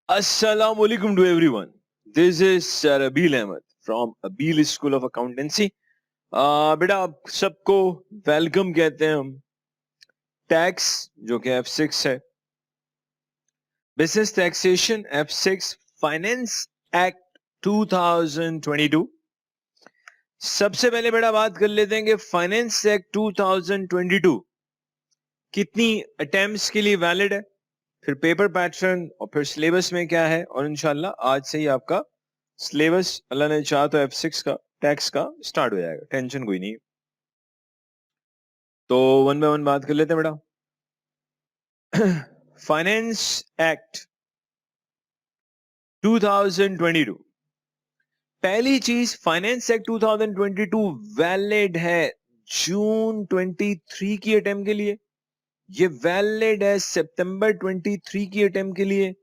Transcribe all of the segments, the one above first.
Assalamualaikum to everyone. This is Sir Abil Ahmed from Abil School of Accountancy. बेटा आप सबको welcome कहते हैं हम. टैक्स जो कि F6 है, business taxation F6, finance act 2022. सबसे पहले बेटा बात कर लेते हैं कि फाइनेंस एक्ट 2022 कितनी अटेम्प्ट्स के लिए वैलिड है, फिर पेपर पैटर्न और फिर सिलेबस में क्या है, और इंशाल्लाह आज से ही आपका सिलेबस अल्लाह ने चाहा तो F6 का टैक्स का स्टार्ट हो जाएगा. टेंशन कोई नहीं. तो वन बाय वन बात कर लेते हैं बेटा. Finance act 2022. पहली चीज, फाइनेंस एक्ट 2022 वैलिड है जून 23 की अटेम्प्ट के लिए, ये वैलिड है सितंबर 23 की अटेम्प्ट के लिए,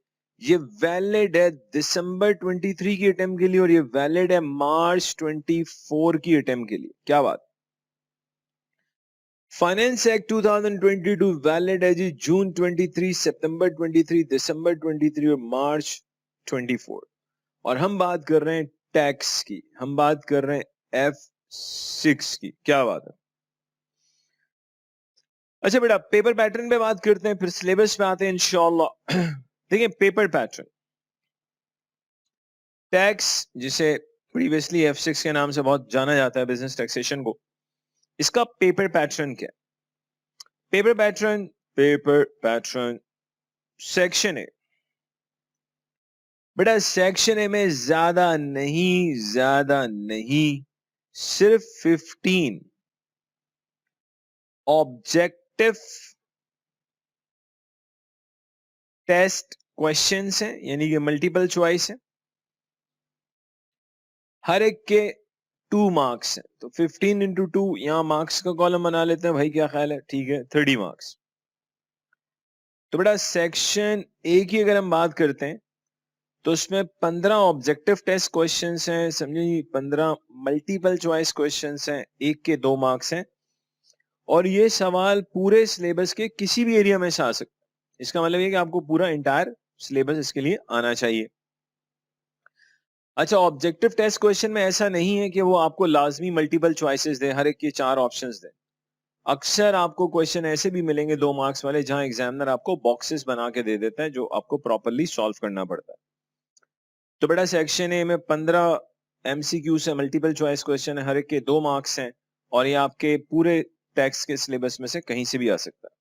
ये वैलिड है दिसंबर 23 की अटेम्प्ट के लिए, और ये वैलिड है मार्च 24 की अटेम्प्ट के लिए. क्या बात. फाइनेंस एक्ट 2022 वैलिड है जी जून 23, सितंबर 23, दिसंबर 23 और मार्च 24. और हम बात कर रहे हैं टैक्स की, हम बात कर रहे हैं F6 की. क्या बात है. अच्छा बेटा, पेपर पैटर्न पे बात करते हैं, फिर सिलेबस पे आते हैं इंशाल्लाह. देखिए पेपर पैटर्न, टैक्स जिसे प्रीवियसली F6 के नाम से बहुत जाना जाता है, बिजनेस टैक्सेशन को, इसका पेपर पैटर्न क्या है. Paper pattern section A. बेटा सेक्शन ए में ज्यादा नहीं सिर्फ 15 ऑब्जेक्टिव टेस्ट क्वेश्चंस हैं, यानी कि मल्टीपल चॉइस है. हर एक के 2 मार्क्स हैं, तो 15 इंटू 2, यहां मार्क्स का कॉलम बना लेते हैं भाई. क्या ख्याल है, ठीक है, 30 मार्क्स. तो बेटा सेक्शन ए की अगर हम बात करते हैं तो उसमें 15 ऑब्जेक्टिव टेस्ट क्वेश्चंस हैं, समझिए 15 मल्टीपल चॉइस क्वेश्चंस हैं, एक के 2 मार्क्स हैं, और ये सवाल पूरे सिलेबस के किसी भी एरिया में से आ सकता है. इसका मतलब ये कि आपको पूरा इंटायर सिलेबस इसके लिए आना चाहिए. अच्छा, ऑब्जेक्टिव टेस्ट क्वेश्चन में ऐसा नहीं है कि वो आपको लाजमी मल्टीपल चॉइसेस दे, हर एक के 4 ऑप्शंस दे. अक्सर आपको क्वेश्चन ऐसे भी मिलेंगे 2 मार्क्स वाले, जहां एग्जामिनर आपको बॉक्सेस बना के दे देता है जो आपको प्रॉपरली सॉल्व करना पड़ता है. तो बेटा सेक्शन ए में 15 MCQ से मल्टीपल चॉइस क्वेश्चन है, हर एक के 2 मार्क्स हैं, और ये आपके पूरे टैक्स के सिलेबस में से कहीं से भी आ सकता है.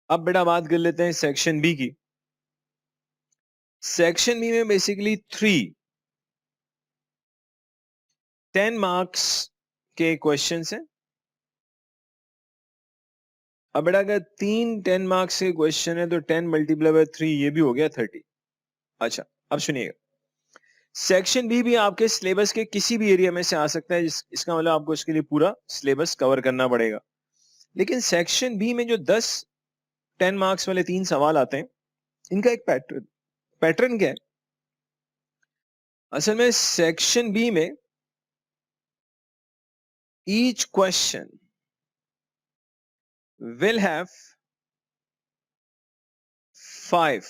अब बेटा बात कर लेते हैं सेक्शन बी की. सेक्शन बी में बेसिकली 10 मार्क्स के क्वेश्चंस हैं. अब बेटा अगर 10 मार्क्स के क्वेश्चन है तो 10 मल्टीप्लाई बाय 3, ये भी हो गया 30. अच्छा, अब सुनिएगा, सेक्शन बी भी आपके सिलेबस के किसी भी एरिया में से आ सकता है, इसका मतलब आपको इसके लिए पूरा सिलेबस कवर करना पड़ेगा. लेकिन सेक्शन बी में जो 10 मार्क्स वाले 3 सवाल आते हैं, इनका एक पैटर्न क्या है. असल में सेक्शन बी में each question will have 5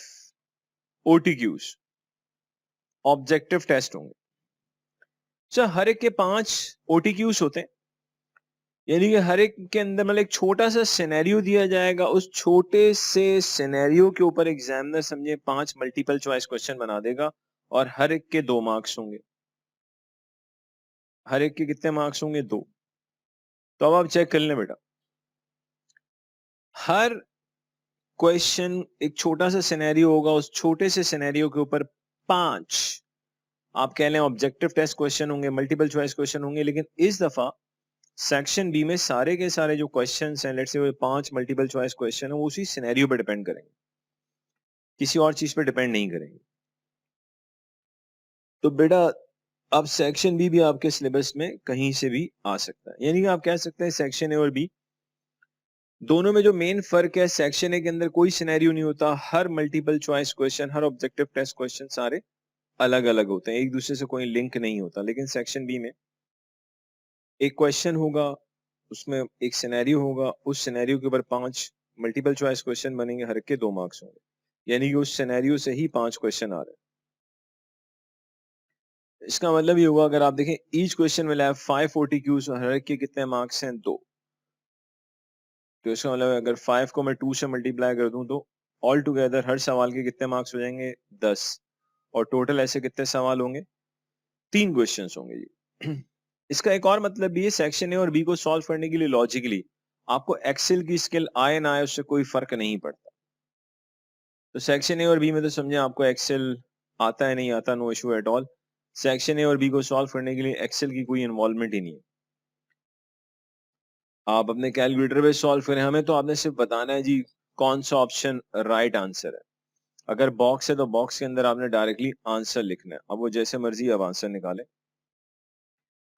OTQs, objective test होंगे. अच्छा, हर एक के 5 OTQs होते हैं, यानी कि हर एक के अंदर मतलब एक छोटा सा सिनेरियो दिया जाएगा, उस छोटे से सिनेरियो के ऊपर एग्जामिनर समझे 5 मल्टीपल चॉइस क्वेश्चन बना देगा, और हर एक के 2 मार्क्स होंगे. हर एक के कितने मार्क्स होंगे, 2. तो अब आप चेक कर लें बेटा, हर क्वेश्चन एक छोटा सा सिनेरियो होगा, उस छोटे से सिनेरियो के ऊपर 5 आप कह लें ऑब्जेक्टिव टेस्ट क्वेश्चन होंगे, मल्टीपल चॉइस क्वेश्चन होंगे. लेकिन इस दफा सेक्शन बी में सारे के सारे जो क्वेश्चंस हैं, लेट्स से वो 5 मल्टीपल चॉइस क्वेश्चन है, वो उसी सिनेरियो पे डिपेंड करेंगे, किसी और चीज पे डिपेंड नहीं करेंगे. तो बेटा अब सेक्शन बी भी आपके सिलेबस में कहीं से भी आ सकता है, यानी कि आप कह सकते हैं सेक्शन ए और बी दोनों में जो मेन फर्क है, सेक्शन ए के अंदर कोई सिनेरियो नहीं होता, हर मल्टीपल चॉइस क्वेश्चन, हर ऑब्जेक्टिव टेस्ट क्वेश्चन सारे अलग अलग होते हैं, एक दूसरे से कोई लिंक नहीं होता. लेकिन सेक्शन बी में एक क्वेश्चन होगा, उसमें एक सिनेरियो होगा, उस सिनेरियो के ऊपर 5 मल्टीपल चॉइस क्वेश्चन बनेंगे, हर एक के 2 मार्क्स होंगे. यानी कि उस सिनेरियो से ही 5 क्वेश्चन आ रहे हैं। इसका मतलब ये हुआ, अगर आप देखें each question will have 540 cues, हर एक के कितने मार्क्स हैं? 2। तो इसका मतलब अगर 5 को मैं 2 से मल्टीप्लाई कर दूं तो ऑल टुगेदर हर सवाल के कितने मार्क्स हो जाएंगे? 10। और टोटल ऐसे कितने सवाल होंगे? 3 क्वेश्चंस होंगे जी। इसका एक और मतलब भी है, सेक्शन ए और बी को सॉल्व करने के लिए लॉजिकली आपको एक्सेल की स्किल आए ना आए उससे कोई फर्क नहीं पड़ता। तो सेक्शन ए और बी में तो समझे आपको एक्सेल आता है नहीं आता, no issue at all. Section A और बी को सॉल्व करने के लिए एक्सेल की कोई इन्वॉल्वमेंट ही नहीं है। आप अपने कैलकुलेटर पे सॉल्व करें, हमें तो आपने सिर्फ बताना है जी कौन सा ऑप्शन राइट आंसर है। अगर बॉक्स है तो बॉक्स के अंदर आपने डायरेक्टली आंसर लिखना है, अब वो जैसे मर्जी आप आंसर निकालें।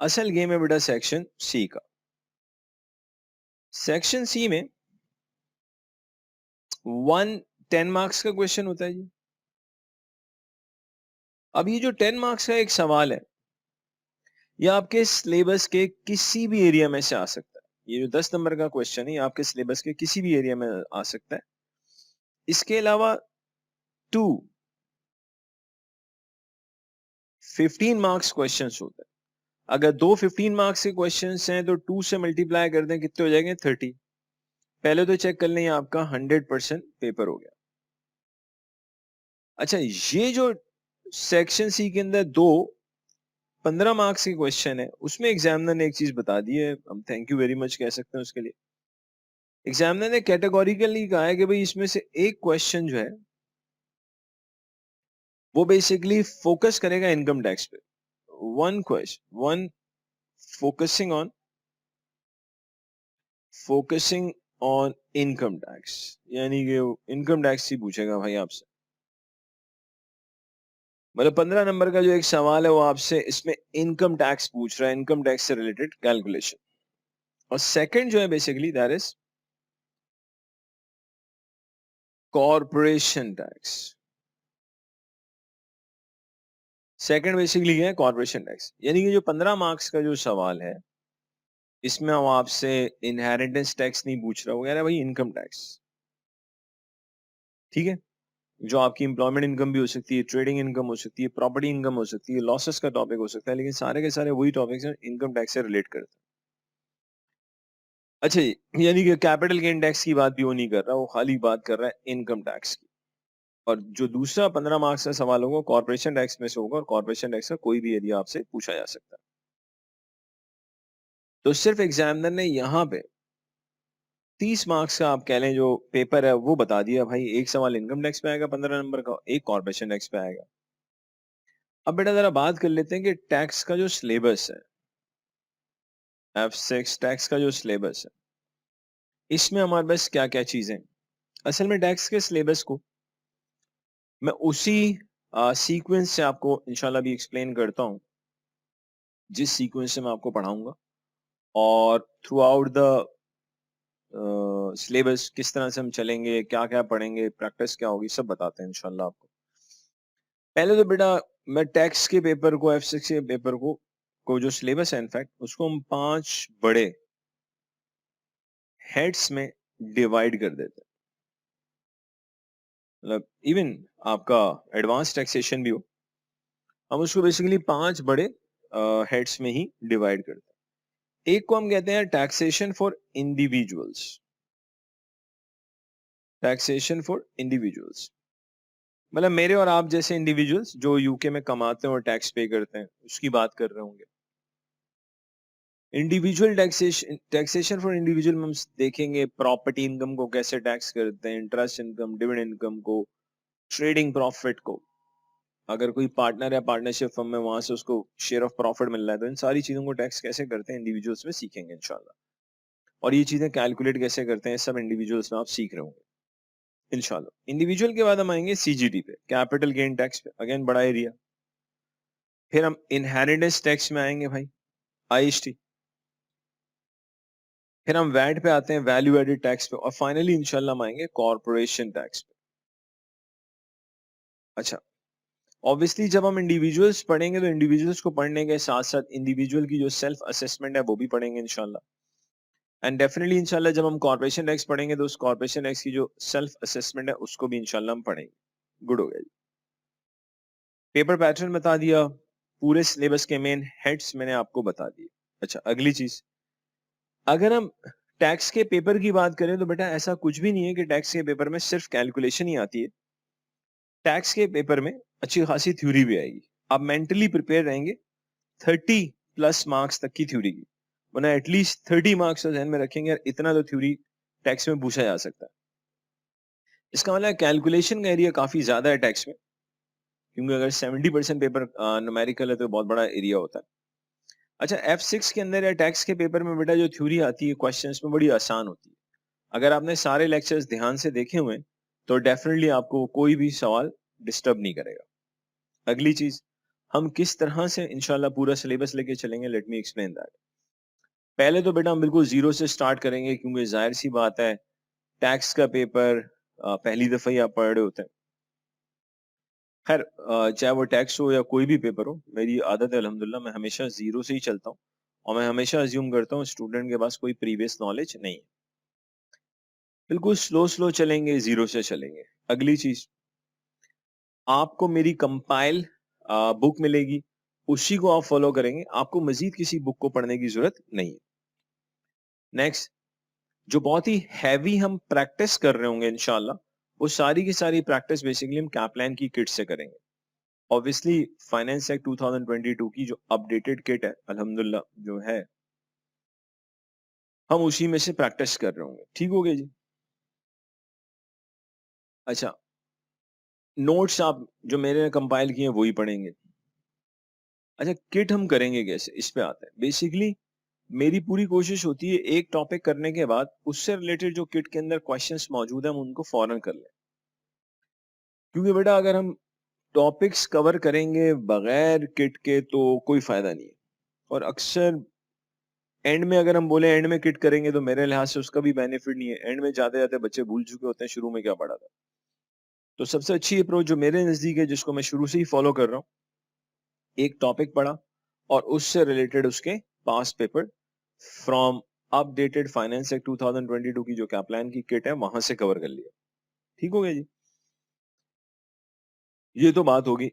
असल गेम है बेटा सेक्शन सी का। सेक्शन सी में 10 मार्क्स का क्वेश्चन होता है जी। अब ये जो 10 मार्क्स का एक सवाल है, ये आपके सिलेबस के किसी भी एरिया में से आ सकता है। ये जो 10 नंबर का क्वेश्चन है, ये आपके सिलेबस के किसी भी एरिया में आ सकता है। इसके अलावा 2 15 मार्क्स क्वेश्चंस होते हैं। अगर 2 15 मार्क्स के क्वेश्चंस हैं तो 2 से मल्टीप्लाई कर दें, कितने हो जाएंगे? 30। पहले तो चेक कर लें, आपका 100% पेपर हो गया। अच्छा, ये जो सेक्शन सी के अंदर 2 15 मार्क्स के क्वेश्चन है, उसमें एग्जामिनर ने एक चीज बता दी है, हम थैंक यू वेरी मच कह सकते हैं उसके लिए। एग्जामिनर ने कैटेगोरिकली कहा है कि भाई इसमें से एक क्वेश्चन जो है वो बेसिकली फोकस करेगा इनकम टैक्स पे। One focusing on income tax, यानी कि इनकम टैक्स ही पूछेगा भाई आपसे। मतलब 15 नंबर का जो एक सवाल है वो आपसे इसमें इनकम टैक्स पूछ रहा है, इनकम टैक्स से रिलेटेड कैलकुलेशन। और सेकंड जो है basically that is corporation tax. Second basically है कॉर्पोरेशन टैक्स, यानी कि जो 15 मार्क्स का जो सवाल है इसमें हम आपसे इनहेरिटेंस टैक्स नहीं पूछ रहा, वो कह रहा है भाई इनकम टैक्स। ठीक है, जो आपकी इंप्लॉयमेंट इनकम भी हो सकती है, ट्रेडिंग इनकम हो सकती है, प्रॉपर्टी इनकम हो सकती है, लॉसेस का टॉपिक हो सकता है, लेकिन सारे के सारे वही टॉपिक्स हैं इनकम टैक्स से रिलेट करते हैं। अच्छा जी, यानी कि कैपिटल गेन टैक्स की बात भी वो नहीं कर रहा, वो खाली बात कर रहा है इनकम टैक्स की। और जो दूसरा 15 मार्क्स का सवाल होगा कॉर्पोरेशन टैक्स में से होगा, और कॉर्पोरेशन टैक्स का कोई भी एरिया आपसे पूछा जा सकता है। तो सिर्फ एग्जामिनर ने यहाँ पे 30 मार्क्स का आप कह लें जो पेपर है वो बता दिया भाई, एक सवाल इनकम टैक्स पे आएगा 15 नंबर का, एक कॉर्पोरेशन टैक्स पे आएगा। अब बेटा जरा बात कर लेते हैं कि टैक्स का जो सिलेबस है, F6 टैक्स का जो सिलेबस है, इसमें हमारे पास क्या क्या चीजें। असल में टैक्स के सिलेबस को मैं उसी सीक्वेंस से आपको इंशाल्लाह भी एक्सप्लेन करता हूँ जिस सीक्वेंस से मैं आपको पढ़ाऊंगा, और थ्रू आउट द सिलेबस किस तरह से हम चलेंगे, क्या क्या पढ़ेंगे, प्रैक्टिस क्या होगी, सब बताते हैं इंशाल्लाह आपको। पहले तो बेटा मैं टैक्स के पेपर को, F6 के पेपर को जो सिलेबस है इनफैक्ट उसको हम 5 बड़े हेड्स में डिवाइड कर देते हैं। मतलब इवन आपका एडवांस टैक्सेशन भी हो, हम उसको बेसिकली 5 बड़े हेड्स में ही डिवाइड करते हैं। एक को हम कहते हैं taxation for individuals. Taxation for individuals मतलब मेरे और आप जैसे इंडिविजुअल्स जो यूके में कमाते हैं और टैक्स पे करते हैं, उसकी बात कर रहे होंगे। इंडिविजुअल टैक्सेशन फॉर इंडिविजुअल में हम देखेंगे प्रॉपर्टी इनकम को कैसे टैक्स करते हैं, इंटरेस्ट इनकम, डिविडेंड इनकम को, ट्रेडिंग प्रॉफिट को। अगर कोई पार्टनर है पार्टनरशिप फर्म में, वहां से उसको शेयर ऑफ प्रॉफिट मिल रहा है, तो इन सारी चीजों को टैक्स कैसे करते हैं इंडिविजुअल्स में सीखेंगे इंशाल्लाह। और ये चीजें कैलकुलेट कैसे करते हैं सब इंडिविजुअल्स में आप सीख रहे होंगे इंशाल्लाह। इंडिविजुअल के बाद हम आएंगे सीजीटी पे, कैपिटल गेन टैक्स पे, अगेन बड़ा एरिया। फिर हम इनहेरिटेंस टैक्स में आएंगे भाई, आईएसटी। फिर हम वैट पे आते हैं, वैल्यू एडेड टैक्स पे, और फाइनली इंशाल्लाह हम आएंगे कॉर्पोरेशन टैक्स पे। अच्छा, ऑब्वियसली जब हम इंडिविजुअल्स पढ़ेंगे तो इंडिविजुअल्स को पढ़ने के साथ साथ इंडिविजुअल की जो सेल्फ असेसमेंट है वो भी पढ़ेंगे इंशाल्लाह। एंड डेफिनेटली इंशाल्लाह जब हम कॉर्पोरेशन टैक्स पढ़ेंगे तो उस कॉर्पोरेशन टैक्स की जो सेल्फ असेसमेंट है उसको भी इंशाल्लाह हम पढ़ेंगे। गुड हो गया जी। पेपर पैटर्न बता दिया, पूरे सिलेबस के मेन हेड्स मैंने आपको बता दिए। अच्छा, अगली चीज, अगर हम टैक्स के पेपर की बात करें तो बेटा ऐसा कुछ भी नहीं है कि टैक्स के पेपर में सिर्फ कैलकुलेशन ही आती है। टैक्स के पेपर में अच्छी खासी थ्योरी भी आएगी। आप मेंटली प्रिपेयर रहेंगे 30+ मार्क्स तक की थ्योरी की, वरना एटलीस्ट 30 मार्क्स तो ध्यान में रखेंगे, इतना तो थ्योरी टैक्स में पूछा जा सकता है। इसका मतलब कैलकुलेशन का एरिया काफी ज्यादा है टैक्स में, क्योंकि अगर 70% पेपर न्यूमेरिकल है तो बहुत बड़ा एरिया होता है। अच्छा, F6 के अंदर या टैक्स के पेपर में बेटा जो थ्योरी आती है क्वेश्चंस में बड़ी आसान होती है। अगर आपने सारे लेक्चर्स ध्यान से देखे हुए हैं तो डेफिनेटली आपको कोई भी सवाल डिस्टर्ब नहीं करेगा। अगली चीज, हम किस तरह से इंशाल्लाह पूरा सिलेबस लेके चलेंगे, लेट मी एक्सप्लेन दैट। पहले तो बेटा हम बिल्कुल जीरो से स्टार्ट करेंगे, क्योंकि जाहिर सी बात है टैक्स का पेपर पहली दफा ही आप पढ़ रहे होते हैं। खैर चाहे वो टैक्स हो या कोई भी पेपर हो, मेरी आदत है अल्हम्दुलिल्लाह मैं हमेशा जीरो से ही चलता हूँ, और मैं हमेशा अज्यूम करता हूँ स्टूडेंट के पास कोई प्रीवियस नॉलेज नहीं है। बिल्कुल स्लो स्लो चलेंगे, जीरो से चलेंगे। अगली चीज, आपको मेरी कंपाइल बुक मिलेगी, उसी को आप फॉलो करेंगे, आपको मजीद किसी बुक को पढ़ने की जरूरत नहीं है। नेक्स्ट, जो बहुत ही हैवी हम प्रैक्टिस कर रहे होंगे इंशाल्लाह, वो सारी की सारी प्रैक्टिस बेसिकली हम कैपलाइन की किट से करेंगे। ऑब्वियसली फाइनेंस एक्ट 2022 की जो अपडेटेड किट है अल्हम्दुलिल्लाह जो है, हम उसी में से प्रैक्टिस कर रहे होंगे। ठीक हो गया जी। अच्छा, नोट्स आप जो मैंने कंपाइल किए हैं वही पढ़ेंगे। अच्छा, किट हम करेंगे कैसे, इस पे आते हैं। बेसिकली मेरी पूरी कोशिश होती है एक टॉपिक करने के बाद उससे रिलेटेड जो किट के अंदर क्वेश्चंस मौजूद है हम उनको फौरन कर लें, क्योंकि बेटा अगर हम टॉपिक्स कवर करेंगे बगैर किट के तो कोई फायदा नहीं है। और अक्सर एंड में अगर हम बोले एंड में किट करेंगे तो मेरे लिहाज से उसका भी बेनिफिट नहीं है। एंड में जाते जाते बच्चे भूल चुके होते हैं शुरू में क्या पढ़ा था। तो सबसे अच्छी अप्रोच जो मेरे नजदीक है, जिसको मैं शुरू से ही फॉलो कर रहा हूँ, एक टॉपिक पढ़ा और उससे रिलेटेड उसके past paper from updated finance act 2022 की जो कैपलाइन की किट है वहां से कवर कर लिया। ठीक हो गया जी। ये तो बात होगी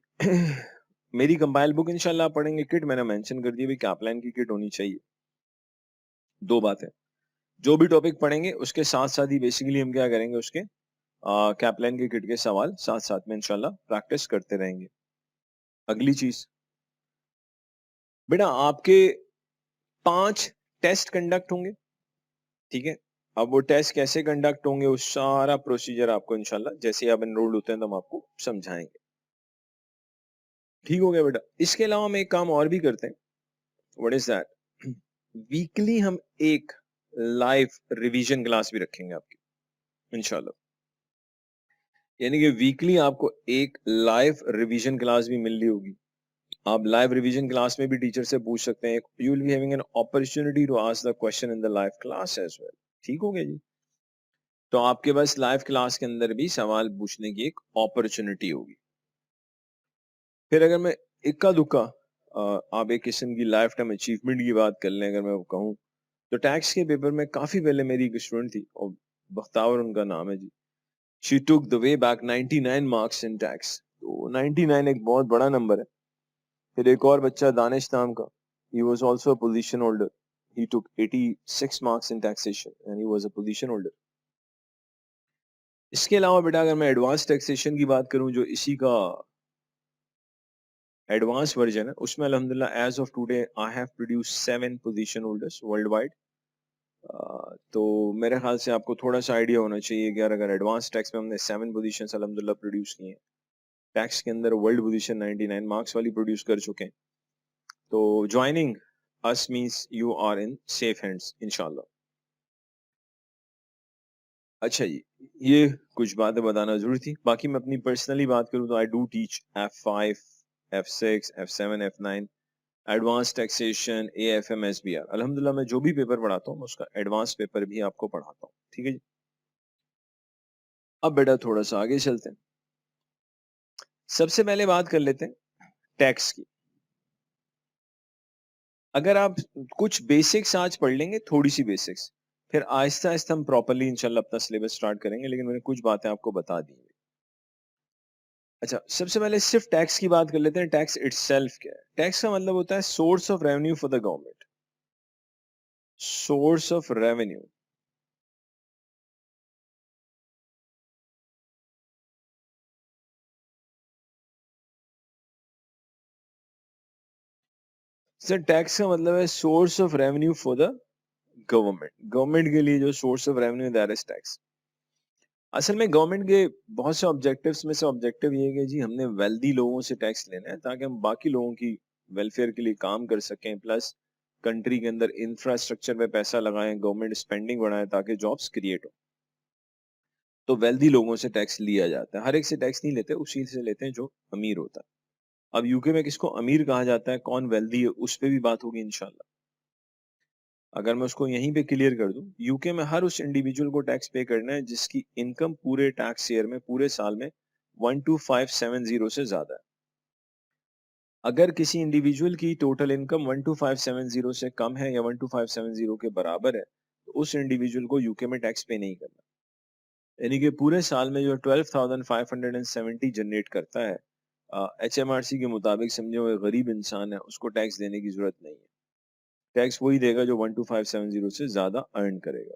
मेरी कंपाइल बुक इंशाल्लाह आप पढ़ेंगे, किट मैंने मेंशन कर दी भाई कैपलाइन की किट होनी चाहिए। दो बातें, जो भी टॉपिक पढ़ेंगे उसके साथ साथ ही बेसिकली हम क्या करेंगे, उसके कैपलाइन के किट के सवाल साथ साथ में इंशाल्लाह प्रैक्टिस करते रहेंगे। अगली चीज, बेटा आपके 5 टेस्ट कंडक्ट होंगे। ठीक है, अब वो टेस्ट कैसे कंडक्ट होंगे उस सारा प्रोसीजर आपको इंशाल्लाह जैसे ही आप एनरोल्ड होते हैं तो हम आपको समझाएंगे। ठीक हो गया बेटा। इसके अलावा हम एक काम और भी करते हैं, व्हाट इज दैट, वीकली हम एक लाइव रिवीजन क्लास भी रखेंगे आपकी इंशाल्लाह। यानी कि वीकली आपको एक लाइव रिवीजन क्लास भी मिल रही होगी। आप लाइव रिवीजन क्लास में भी टीचर से पूछ सकते हैं, you will be having an opportunity to ask the question in the live class as well. ठीक हो गया जी। तो आपके पास लाइव क्लास के अंदर भी सवाल पूछने की एक अपॉर्चुनिटी होगी। फिर अगर मैं इक्का दुक्का आप एक किस्म की लाइफ टाइम अचीवमेंट की बात कर लें, अगर मैं कहूँ तो टैक्स के पेपर में काफी पहले मेरी एक स्टूडेंट थी और बख्तावर उनका नाम है जी। She took the way back 99 marks in tax. तो 99 एक बहुत बड़ा नंबर है। फिर एक और बच्चा दानिश नाम का, he was also a position holder. He took 86 marks in taxation and he was a position holder. इसके अलावा बेटा अगर मैं एडवांस टैक्सेशन की बात करूं जो इसी का एडवांस वर्जन है, उसमें अल्हम्दुलिल्लाह as of today I have produce 7 position holders world wide. तो मेरे ख्याल से आपको थोड़ा सा आइडिया होना चाहिए कि यार अगर एडवांस टैक्स में हमने 7 पोजीशंस अल्हम्दुलिल्लाह प्रोड्यूस की हैं, टैक्स के अंदर वर्ल्ड पोजीशन 99 मार्क्स वाली प्रोड्यूस कर चुके हैं, तो joining us means you are in safe hands इंशाल्लाह। अच्छा जी, ये कुछ बातें बताना जरूरी थी। बाकी मैं अपनी पर्सनली बात करूं तो I do teach F5, F6, F7, F9, advance taxation, AFM, SBR। अल्हम्दुलिल्लाह मैं जो भी पेपर पढ़ाता हूँ उसका एडवांस पेपर भी आपको पढ़ाता हूँ। ठीक है जी। अब बेटा थोड़ा सा आगे चलते हैं। सबसे पहले बात कर लेते हैं टैक्स की। अगर आप कुछ बेसिक्स आज पढ़ लेंगे, थोड़ी सी बेसिक्स, फिर आहिस्ता आहिस्ता हम प्रॉपरली इंशाल्लाह अपना सिलेबस स्टार्ट करेंगे, लेकिन मैंने कुछ बातें आपको बता दी। अच्छा, सबसे पहले सिर्फ टैक्स की बात कर लेते हैं। टैक्स इटसेल्फ क्या है? टैक्स का मतलब होता है source of revenue for the government. Source of revenue. Sir tax का मतलब है source of revenue for the government. Government के लिए जो source of revenue that is tax. असल में गवर्नमेंट के बहुत से ऑब्जेक्टिव्स में से ऑब्जेक्टिव ये है कि जी हमने वेल्दी लोगों से टैक्स लेना है ताकि हम बाकी लोगों की वेलफेयर के लिए काम कर सकें, प्लस कंट्री के अंदर इंफ्रास्ट्रक्चर पे पैसा लगाएं, गवर्नमेंट स्पेंडिंग बढ़ाए ताकि जॉब्स क्रिएट हो। तो वेल्दी लोगों से टैक्स लिया जाता है। हर एक से टैक्स नहीं लेते, उसी से लेते हैं जो अमीर होता है। अब यूके में किसको अमीर कहा जाता है, कौन वेल्दी है, उस पर भी बात होगी इंशाल्लाह। अगर मैं उसको यहीं पे क्लियर कर दूं, यूके में हर उस इंडिविजुअल को टैक्स पे करना है जिसकी इनकम पूरे टैक्स ईयर में, पूरे साल में 12570 से ज्यादा है। अगर किसी इंडिविजुअल की टोटल इनकम 12570 से कम है या 12570 के बराबर है, तो उस इंडिविजुअल को यूके में टैक्स पे नहीं करना। यानी कि पूरे साल में जो 12,570 जनरेट करता है, HMRC के मुताबिक समझो वो गरीब इंसान है, उसको टैक्स देने की जरूरत नहीं है। टैक्स वही देगा जो 12570 से ज्यादा अर्न करेगा।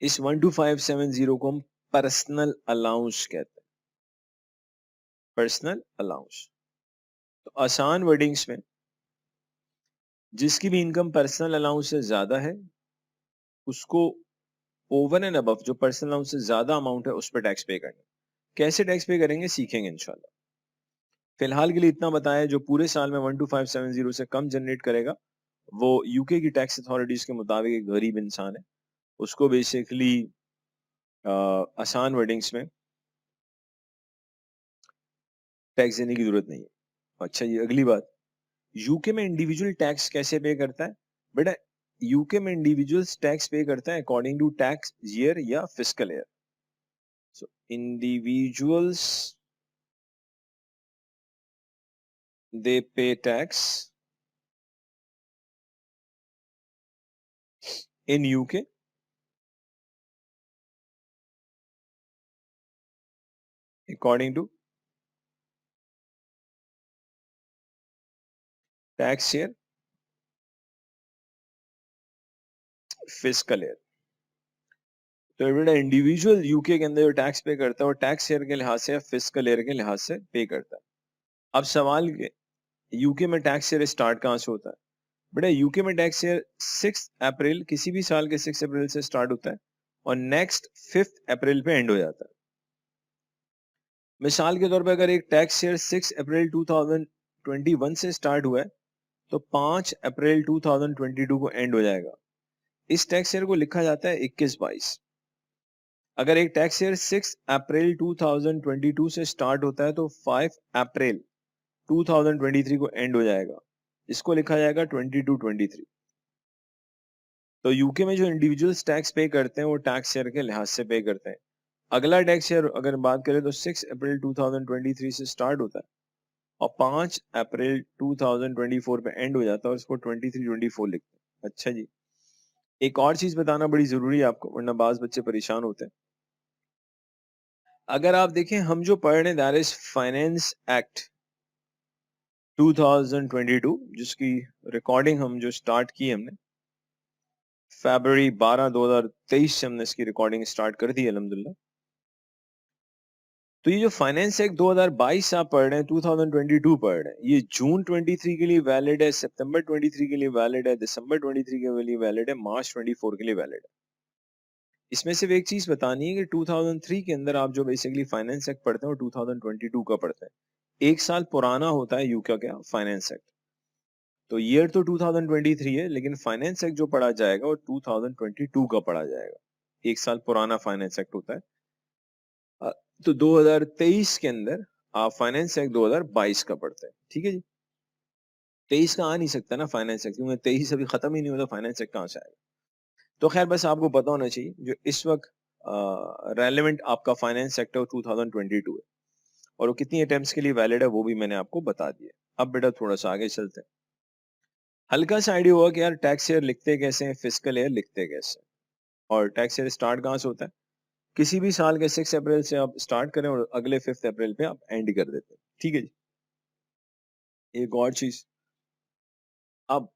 इस 12570 को हम पर्सनल अलाउंस कहते हैं। Personal allowance. तो आसान वर्डिंग्स में, जिसकी भी इनकम पर्सनल अलाउंस से ज्यादा है, उसको ओवर एंड अबव जो पर्सनल अलाउंस से ज्यादा अमाउंट है उस पर टैक्स पे करना। कैसे टैक्स पे करेंगे सीखेंगे इंशाल्लाह। फिलहाल के लिए इतना बताया, जो पूरे साल में 12570 से कम जनरेट करेगा वो यूके की टैक्स अथॉरिटीज के मुताबिक एक गरीब इंसान है। उसको बेसिकली आसान वर्डिंग्स में टैक्स देने की जरूरत नहीं है। अच्छा, ये अगली बात, यूके में इंडिविजुअल टैक्स कैसे पे करता है बेटा? यूके में इंडिविजुअल्स टैक्स पे करता है अकॉर्डिंग टू टैक्स ईयर या फिस्कल ईयर। सो इंडिविजुअल्स दे पे tax in UK according to tax year fiscal year। तो बेटा इंडिविजुअल यूके के अंदर जो टैक्स पे करता है वो टैक्स ईयर के लिहाज से या फिस्कल ईयर के लिहाज से पे करता है। अब सवाल के, यूके में टैक्स ईयर स्टार्ट कहां से होता है बेटा? यूके में टैक्स ईयर 6 अप्रैल, किसी भी साल के 6 अप्रैल से स्टार्ट होता है और नेक्स्ट 5 अप्रैल पे एंड हो जाता है। मिसाल के तौर पे अगर एक टैक्स ईयर 6 अप्रैल 2021 से स्टार्ट हुआ है तो 5 अप्रैल 2022 को एंड हो जाएगा। इस टैक्स ईयर को लिखा जाता है 21-22। अगर एक टैक्स ईयर 6 अप्रैल 2022 से स्टार्ट होता है तो 5 अप्रैल 2023 को एंड हो जाएगा। इसको लिखा जाएगा 22-23। तो यूके में जो इंडिविजुअल्स टैक्स पे करते हैं वो टैक्स ईयर के लिहाज से पे करते हैं। अगला टैक्स ईयर अगर बात करें तो 6 अप्रैल 2023 से स्टार्ट होता है और 5 अप्रैल 2024 पे एंड हो जाता है और इसको 23-24 लिखते हैं। अच्छा जी, एक और चीज बताना बड़ी जरूरी है आपको, वरना बाज बच्चे परेशान होते हैं। अगर आप देखें, हम जो पढ़ रहे हैं दैट इज फाइनेंस एक्ट 2022, जिसकी रिकॉर्डिंग हम जो स्टार्ट की हमने फरवरी 12 2023 से हमने इसकी रिकॉर्डिंग स्टार्ट कर दी अल्हम्दुलिल्लाह। तो ये जो फाइनेंस एक्ट 2022 आप पढ़ रहे हैं, 2022 पढ़ रहे हैं, ये जून 23 के लिए वैलिड है, सितंबर 23 के लिए वैलिड है, दिसंबर 23 के लिए वैलिड है, मार्च 24 के लिए वैलिड है। इसमें सिर्फ एक चीज बतानी है कि 2003 के अंदर आप जो बेसिकली फाइनेंस एक्ट पढ़ते हैं वो 2022 का पढ़ते हैं। एक साल पुराना होता है यूके का फाइनेंस एक्ट। तो ईयर तो 2023 है, लेकिन फाइनेंस एक्ट जो पढ़ा जाएगा वो 2022 का पढ़ा जाएगा। एक साल पुराना फाइनेंस एक्ट होता है। तो 2023 के अंदर आप फाइनेंस एक्ट 2022 का पढ़ते हैं। ठीक है जी, 23 का आ नहीं सकता ना फाइनेंस एक्ट, क्योंकि 23 अभी खत्म ही नहीं होता, फाइनेंस एक्ट कहां से आएगा? तो खैर बस आपको पता होना चाहिए जो इस वक्त रेलेवेंट आपका फाइनेंस सेक्टर 2022 है और वो कितनी अटेम्प्ट्स के लिए वैलिड है वो भी मैंने आपको बता दिया। अब बेटा थोड़ा सा आगे चलते हैं। हल्का सा आइडिया हुआ कि यार टैक्स ईयर लिखते कैसे हैं, फिस्कल ईयर लिखते कैसे हैं। और टैक्स ईयर स्टार्ट कहाँ से होता है? किसी भी साल के 6 अप्रैल से आप स्टार्ट करें और अगले 5 अप्रैल पे आप एंड कर देते हैं। ठीक है जी। एक और चीज, अब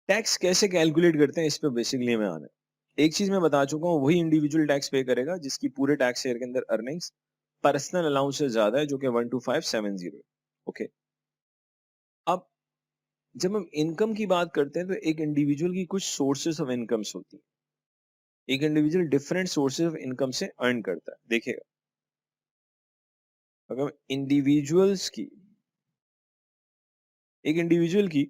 टैक्स कैसे कैलकुलेट करते हैं इस पे बेसिकली हमें आना है। एक चीज मैं बता चुका हूँ, वही इंडिविजुअल टैक्स पे करेगा जिसकी पूरे टैक्स ईयर के अंदर अर्निंग्स पर्सनल अलाउंस से ज्यादा है, जो कि 12570। ओके, अब जब हम इनकम की बात करते हैं तो एक इंडिविजुअल की कुछ सोर्सेस ऑफ इनकम्स होती है। एक individual different sources of income से अर्न करता है। देखिएगा, अगर इंडिविजुअल्स की एक इंडिविजुअल की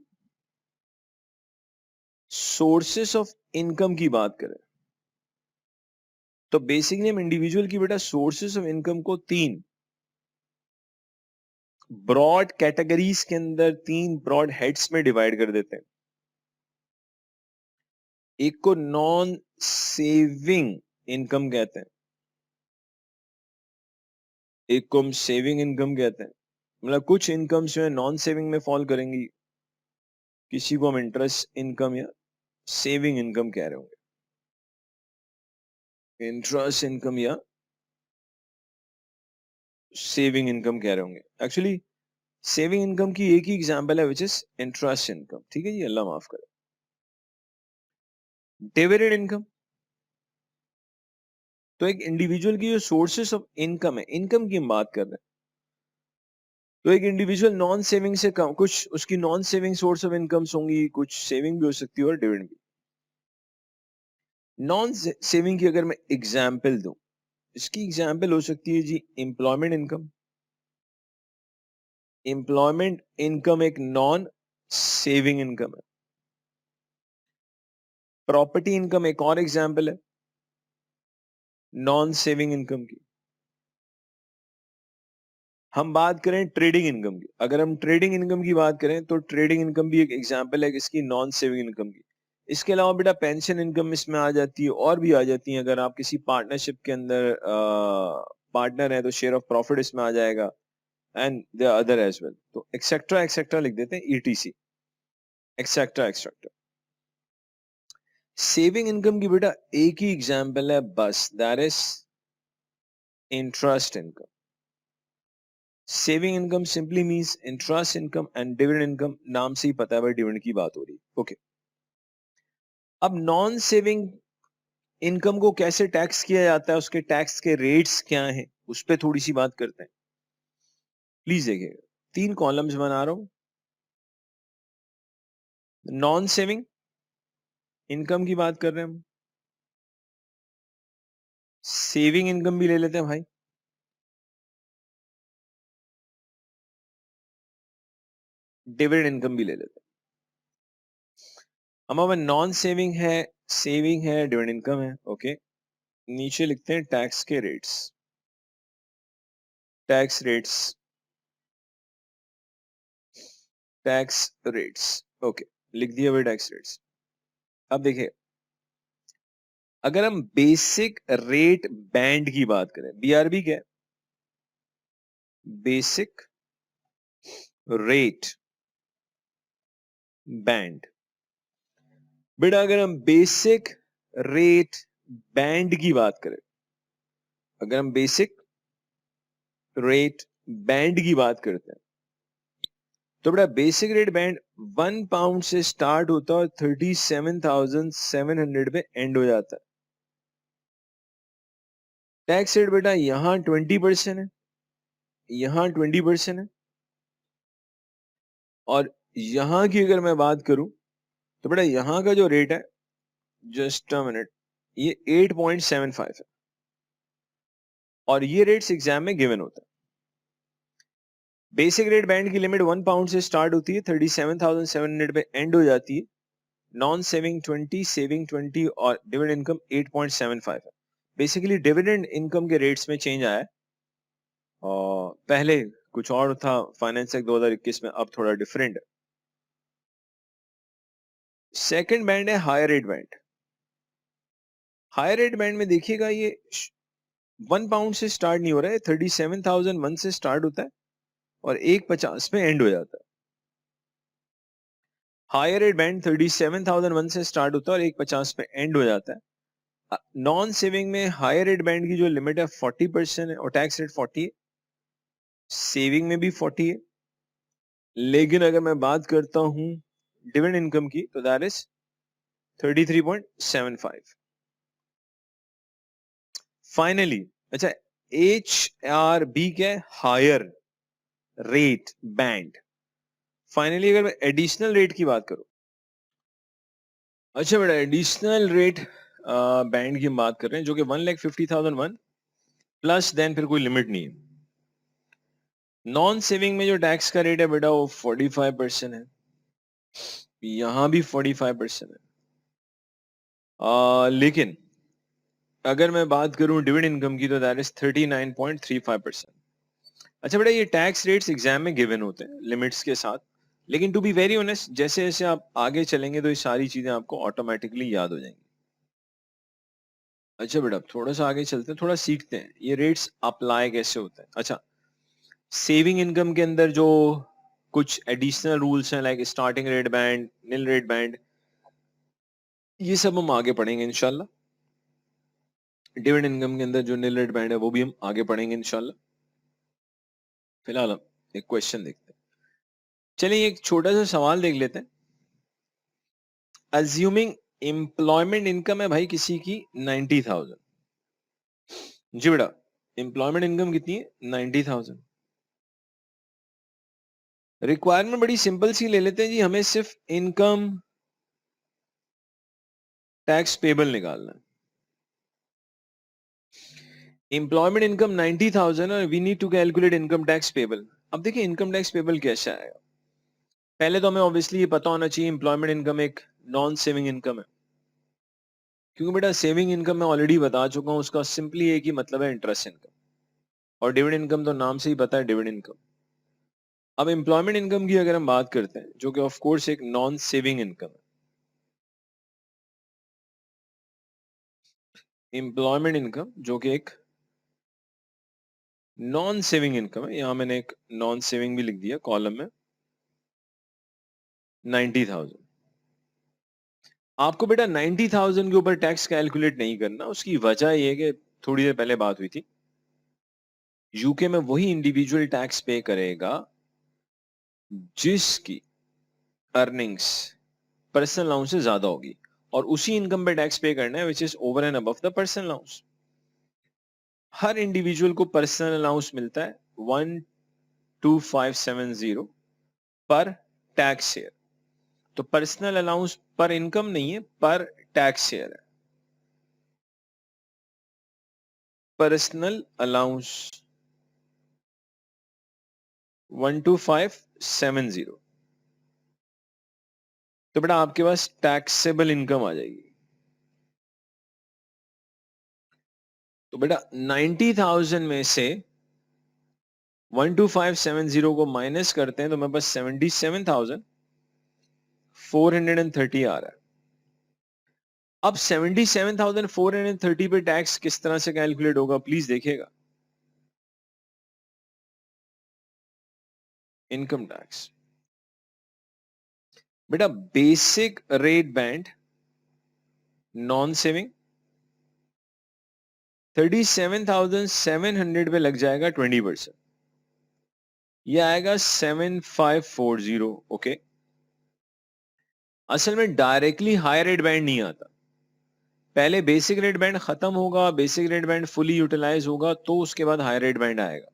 सोर्सेस ऑफ इनकम की बात करें तो बेसिकली हम इंडिविजुअल की बेटा सोर्सेस ऑफ इनकम को तीन ब्रॉड कैटेगरीज के अंदर, तीन ब्रॉड हेड्स में डिवाइड कर देते हैं। एक को नॉन सेविंग इनकम कहते हैं, एक को हम सेविंग इनकम कहते हैं। मतलब कुछ इनकम जो है नॉन सेविंग में फॉल करेंगी, किसी को हम इंटरेस्ट इनकम या सेविंग इनकम कह रहे होंगे, इंटरेस्ट इनकम या सेविंग इनकम कह रहे होंगे। एक्चुअली सेविंग इनकम की एक ही एग्जांपल है विच इज इंटरेस्ट इनकम। ठीक है जी, अल्लाह माफ करे। डिविडेंड इनकम, तो एक इंडिविजुअल की जो सोर्सेस ऑफ इनकम है, इनकम की हम बात कर रहे हैं, तो एक इंडिविजुअल नॉन सेविंग से कम, कुछ उसकी non saving source of incomes होंगी, कुछ सेविंग भी हो सकती है और डिविडेंड भी। नॉन सेविंग की अगर मैं एग्जांपल दूं, इसकी एग्जांपल हो सकती है जी एम्प्लॉयमेंट इनकम। एम्प्लॉयमेंट इनकम एक नॉन सेविंग इनकम है। प्रॉपर्टी इनकम एक और एग्जांपल है नॉन सेविंग इनकम की। हम बात करें ट्रेडिंग इनकम की, अगर हम ट्रेडिंग इनकम की बात करें तो ट्रेडिंग इनकम भी एक एग्जांपल है किसकी, नॉन सेविंग इनकम की। इसके अलावा बेटा पेंशन इनकम इसमें आ जाती है और भी आ जाती है। अगर आप किसी पार्टनरशिप के अंदर पार्टनर है तो शेयर ऑफ प्रॉफिट इसमें आ जाएगा, and the other as well. तो एक्सेट्रा एक्सेट्रा लिख देते हैं, ETC, et cetera et cetera. Saving income की बेटा एक ही एग्जांपल है बस, that is interest income. Saving income simply means interest income, and dividend income नाम से ही पता है भाई डिविडेंड की बात हो रही है। ओके, अब नॉन सेविंग इनकम को कैसे टैक्स किया जाता है, उसके टैक्स के रेट्स क्या हैं, उस पर थोड़ी सी बात करते हैं। प्लीज देखिएगा, तीन कॉलम्स बना रहा हूं। नॉन सेविंग इनकम की बात कर रहे हैं हम, सेविंग इनकम भी ले लेते हैं भाई, डिविडेंड इनकम भी ले लेते हैं। हमारा नॉन सेविंग है, सेविंग है, डिविडेंड इनकम है। ओके, नीचे लिखते हैं टैक्स के rates, tax rates, tax rates. Okay, लिख दिया भाई टैक्स रेट्स। अब देखिए, अगर हम बेसिक रेट बैंड की बात करें, बीआरबी क्या है, बेसिक रेट बैंड। बेटा अगर हम बेसिक रेट बैंड की बात करें, अगर हम बेसिक रेट बैंड की बात करते हैं तो बेटा बेसिक रेट बैंड 1 पाउंड से स्टार्ट होता है और 37,700 पे एंड हो जाता है। टैक्स रेट बेटा यहां 20% है, यहां 20% है, और यहां की अगर मैं बात करूं तो बेटा यहां का जो रेट है, जस्ट अ मिनट, ये 8.75 है, और ये रेट्स एग्जाम में गिवन होता है। बेसिक रेट बैंड की लिमिट 1 पाउंड से स्टार्ट होती है, 37,700 पे एंड हो जाती है। नॉन सेविंग 20, सेविंग 20 और डिविडेंड इनकम 8.75 है। बेसिकली डिविडेंड इनकम के रेट्स में चेंज आया है, और पहले कुछ और था फाइनेंस एक्ट 2021 में, अब थोड़ा डिफरेंट है। सेकंड बैंड है higher rate band. Higher rate band में देखिएगा ये 1 पाउंड से स्टार्ट नहीं हो रहा है, 37,001 से स्टार्ट होता है और 1.50 में एंड हो जाता है। हायर रेट बैंड 37,001 से स्टार्ट होता है और 150 पे एंड हो जाता है। नॉन सेविंग में हायर रेट बैंड की जो लिमिट है 40% है और टैक्स रेट 40 है। सेविंग में भी 40 है, लेकिन अगर मैं बात करता हूं डिविडेंड इनकम की तो दैट इज 33.75। फाइनली अच्छा, HRB क्या है? Higher rate band. फाइनली अगर मैं एडिशनल रेट की बात करूं, अच्छा बेटा एडिशनल रेट बैंड की हम बात कर रहे हैं जो कि 1,50,001 प्लस देन फिर कोई लिमिट नहीं है। नॉन सेविंग में जो टैक्स का रेट है बेटा वो 45% है, यहां भी 45% है। लेकिन अगर मैं बात करूं डिविडेंड इनकम की तो दैट इज 39.35%। अच्छा बेटा ये टैक्स रेट्स एग्जाम में गिवन होते हैं लिमिट्स के साथ, लेकिन टू बी वेरी ऑनेस्ट जैसे जैसे आप आगे चलेंगे तो ये सारी चीजें आपको ऑटोमेटिकली याद हो जाएंगी। अच्छा बेटा थोड़ा सा आगे चलते हैं, थोड़ा सीखते हैं ये रेट्स अप्लाई कैसे होते हैं। अच्छा, सेविंग इनकम के अंदर जो कुछ एडिशनल रूल्स हैं लाइक स्टार्टिंग रेट बैंड, निल रेट बैंड, ये सब हम आगे पढ़ेंगे इंशाल्लाह। डिविडेंड इनकम के अंदर जो निल रेट बैंड है वो भी हम आगे पढ़ेंगे इंशाल्लाह। फिलहाल हम एक क्वेश्चन देखते हैं। चलिए एक छोटा सा सवाल देख लेते हैं। अज्यूमिंग एम्प्लॉयमेंट इनकम है भाई किसी की 90,000। जी बेटा एम्प्लॉयमेंट इनकम कितनी है? 90,000। रिक्वायरमेंट बड़ी सिंपल सी ले लेते हैं जी, हमें सिर्फ इनकम टैक्स पेबल निकालना है। एम्प्लॉयमेंट इनकम 90,000 और we need to calculate income tax payable. अब देखिए इनकम टैक्स पेबल कैसे आएगा। पहले तो हमें ऑब्वियसली ये पता होना चाहिए एम्प्लॉयमेंट इनकम एक नॉन सेविंग इनकम है, क्योंकि बेटा सेविंग इनकम मैं ऑलरेडी बता चुका हूं, उसका सिंपली एक ही मतलब है इंटरेस्ट इनकम, और डिविडेंड इनकम तो नाम से ही पता है डिविडेंड इनकम। अब एम्प्लॉयमेंट इनकम की अगर हम बात करते हैं जो कि ऑफ कोर्स एक नॉन सेविंग इनकम है, एम्प्लॉयमेंट इनकम जो कि एक नॉन सेविंग इनकम है, यहां मैंने एक नॉन सेविंग भी लिख दिया कॉलम में 90,000। आपको बेटा 90,000 के ऊपर टैक्स कैलकुलेट नहीं करना, उसकी वजह यह है कि थोड़ी देर पहले बात हुई थी, यूके में वही इंडिविजुअल टैक्स पे करेगा जिसकी अर्निंग्स पर्सनल अलाउंस से ज्यादा होगी, और उसी इनकम पे टैक्स पे करना है which is over and above the personal allowance. Her individual को पर्सनल अलाउंस मिलता है 12570 पर टैक्स ईयर। तो पर्सनल अलाउंस पर इनकम नहीं है, पर टैक्स ईयर है। पर्सनल अलाउंस 12570, तो बेटा आपके पास टैक्सेबल इनकम आ जाएगी। तो बेटा 90,000 में से 12570 को माइनस करते हैं तो मेरे पास 77,430 आ रहा है। अब 77,430 पे टैक्स किस तरह से कैलकुलेट होगा प्लीज देखिएगा। इनकम टैक्स बेटा basic rate band non saving 37,700 पे लग जाएगा 20%, ये आएगा 7540। ओके, असल में डायरेक्टली हाई रेट बैंड नहीं आता, पहले बेसिक रेट बैंड खत्म होगा, basic rate band fully utilise होगा तो उसके बाद हाई रेट बैंड आएगा।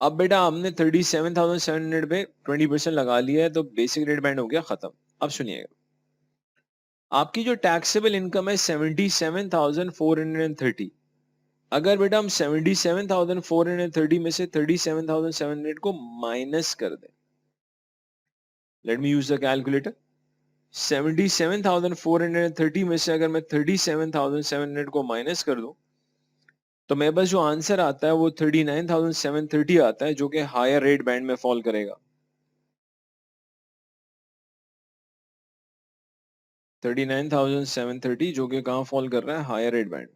अब बेटा हमने 37,700 पे 20% लगा लिया है तो बेसिक रेट बैंड हो गया खत्म। अब सुनिएगा, आपकी जो टैक्सेबल इनकम है 77,430, अगर बेटा हम 77,430 में से 37,700 को माइनस कर दें, let me use the calculator, 77,430 में से अगर मैं 37,700 को माइनस कर दूं तो मेरे पास जो आंसर आता है वो 39,730 आता है, जो कि हायर रेट बैंड में फॉल करेगा। 39,730 जो कि कहां फॉल कर रहा है? Higher rate band.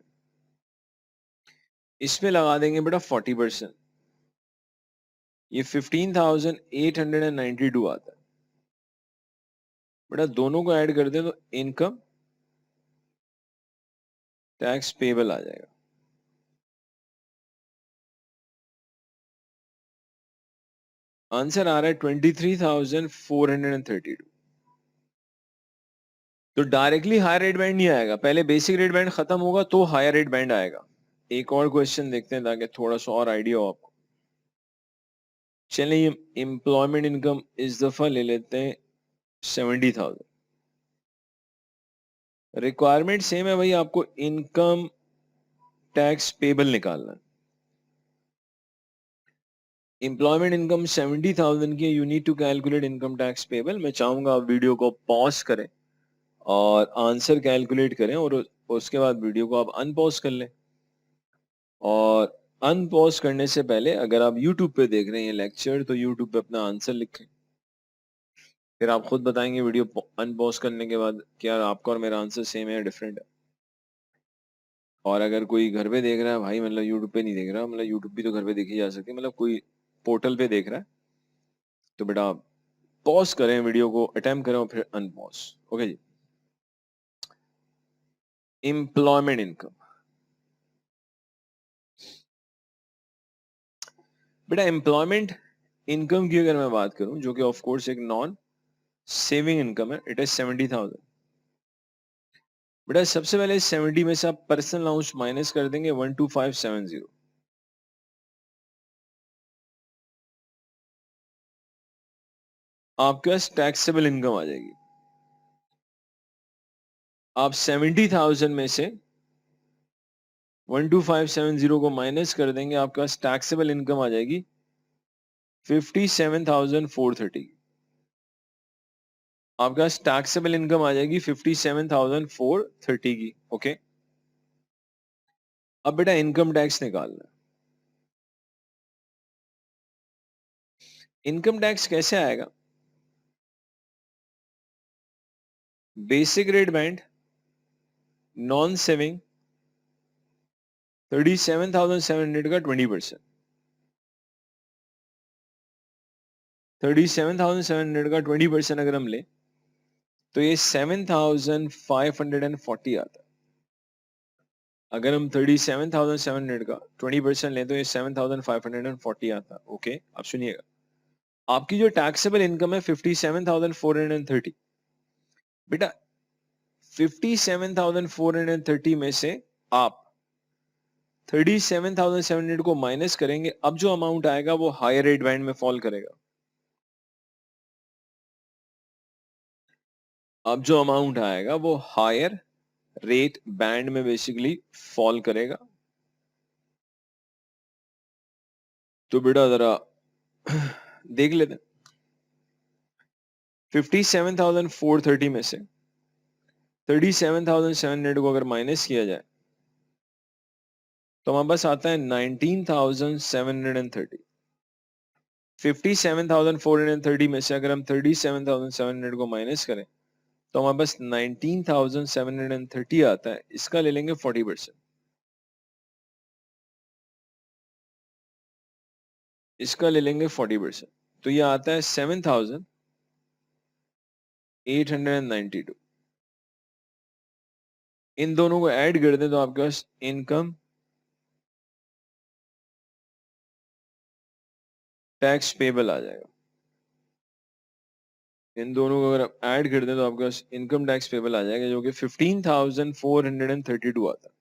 इसमें लगा देंगे बेटा 40%, ये 15,892 आता है। बेटा दोनों को ऐड कर दे तो इनकम टैक्स पेबल आ जाएगा। आंसर आ रहा है 23,432। तो डायरेक्टली हायर रेट बैंड नहीं आएगा, पहले बेसिक रेट बैंड खत्म होगा तो हायर रेट बैंड आएगा। एक और क्वेश्चन देखते हैं ताकि थोड़ा सा और आइडिया हो आपको। चलिए एम्प्लॉयमेंट इनकम इस दफा ले लेते हैं 70,000। रिक्वायरमेंट सेम है भाई, आपको इनकम टैक्स पेबल निकालना है। एम्प्लॉयमेंट इनकम 70,000 की, you need to calculate income tax payable. मैं चाहूंगा आप वीडियो को पॉज करें और आंसर कैलकुलेट करें और उसके बाद वीडियो को आप अनपॉज कर लें। और अनपॉज करने से पहले अगर आप YouTube पे देख रहे हैं लेक्चर तो YouTube पे अपना आंसर लिखें, फिर आप खुद बताएंगे वीडियो अनपॉज करने के बाद क्या आपका और मेरा आंसर सेम है या डिफरेंट है। और अगर कोई घर पे देख रहा है भाई, मतलब यूट्यूब पे नहीं देख रहा, मतलब यूट्यूब भी तो घर पे देखी जा सकती है, मतलब कोई पोर्टल पे देख रहा है, तो बेटा पॉज करें वीडियो को, अटेम्प्ट करें और फिर अनपॉज। ओके जी। एम्प्लॉयमेंट इनकम, बेटा एम्प्लॉयमेंट इनकम की अगर मैं बात करूं जो कि ऑफ कोर्स एक नॉन सेविंग इनकम है, इट इज 70,000। बेटा सबसे पहले 70 में से आप पर्सनल अलाउंस माइनस कर देंगे 12570। आपके पास टैक्सेबल इनकम आ जाएगी। आप 70,000 में से 12570 को माइनस कर देंगे, आपके पास टैक्सेबल इनकम आ जाएगी 57,430। आपके पास टैक्सेबल इनकम आ जाएगी 57,430 की। ओके, अब बेटा इनकम टैक्स निकालना। इनकम टैक्स कैसे आएगा? Basic rate band, non saving 37,700 का 20%। 37,700 का 20% अगर हम ले तो ये 7,540 आता है। अगर हम 37,700 का 20% लें तो ये 7,540 आता है। ओके, अब सुनिएगा, आपकी जो टैक्सेबल इनकम है 57,430। बेटा 57,430 में से आप 37,700 को माइनस करेंगे, अब जो अमाउंट आएगा वो हायर रेट बैंड में फॉल करेगा। अब जो अमाउंट आएगा वो हायर रेट बैंड में बेसिकली फॉल करेगा। तो बेटा जरा देख लेते हैं, 57,430 में से 37,700 को अगर माइनस किया जाए तो हमारे पास आता है 19,730। 57,430 में से अगर हम 37,700 को माइनस करें तो हमारे पास 19,730 आता है। इसका ले लेंगे 40%, इसका ले लेंगे 40%, तो ये आता है 7,892। इन दोनों को ऐड कर दें तो आपके पास इनकम टैक्स पेबल आ जाएगा। इन दोनों को अगर आप ऐड कर दें तो आपके पास इनकम टैक्स पेबल आ जाएगा जो कि 15,432 आता है।